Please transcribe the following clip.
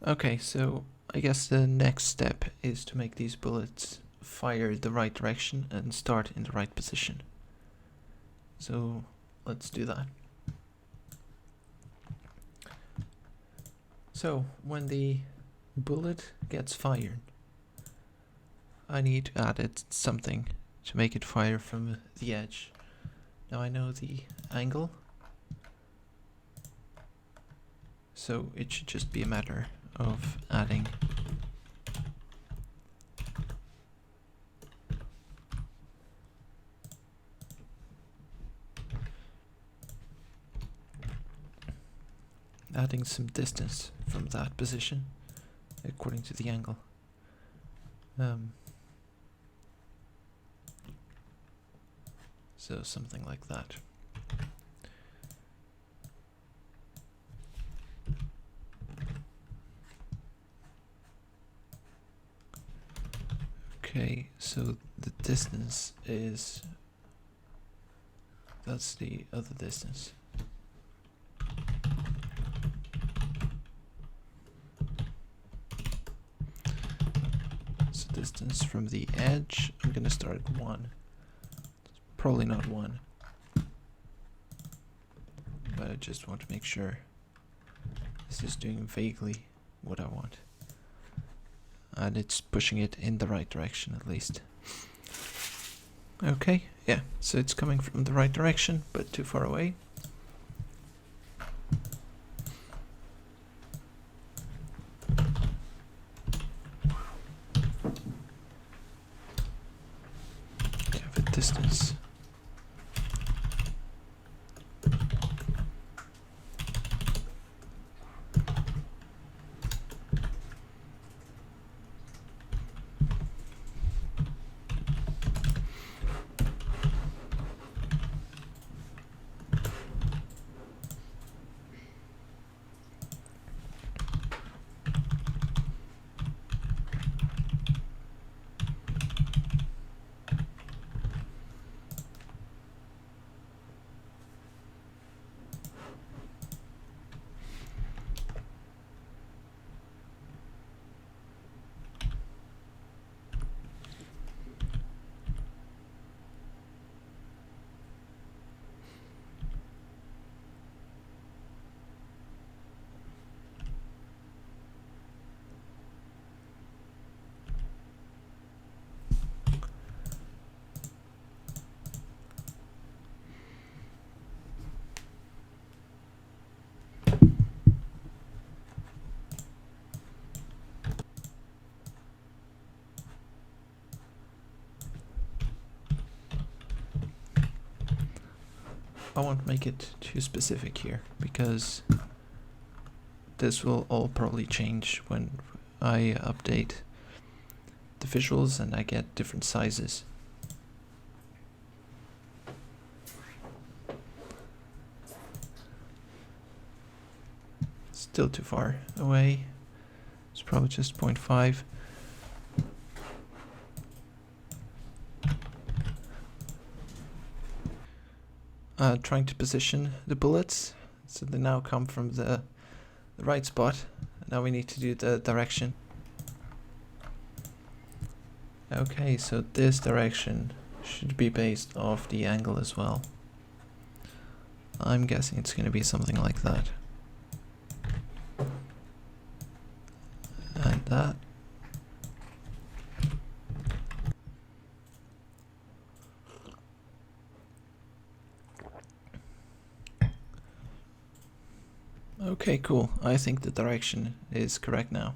Okay, so I guess the next step is to make these bullets fire the right direction and start in the right position. So let's do that. So when the bullet gets fired, I need to add it something to make it fire from the edge. Now I know the angle, so it should just be a matter of adding some distance from that position according to the angle. So something like that. Okay, so the distance is, that's the other distance. So distance from the edge, I'm gonna start at 1. Probably not 1. But I just want to make sure this is doing vaguely what I want. And it's pushing it in the right direction at least. Okay, yeah, so it's coming from the right direction, but too far away. Have a distance. I won't make it too specific here because this will all probably change when I update the visuals and I get different sizes. Still too far away. It's probably just 0.5. Trying to position the bullets so they now come from the right spot. Now we need to do the direction. Okay, so this direction should be based off the angle as well. I'm guessing it's going to be something like that. And that. Okay, cool. I think the direction is correct now.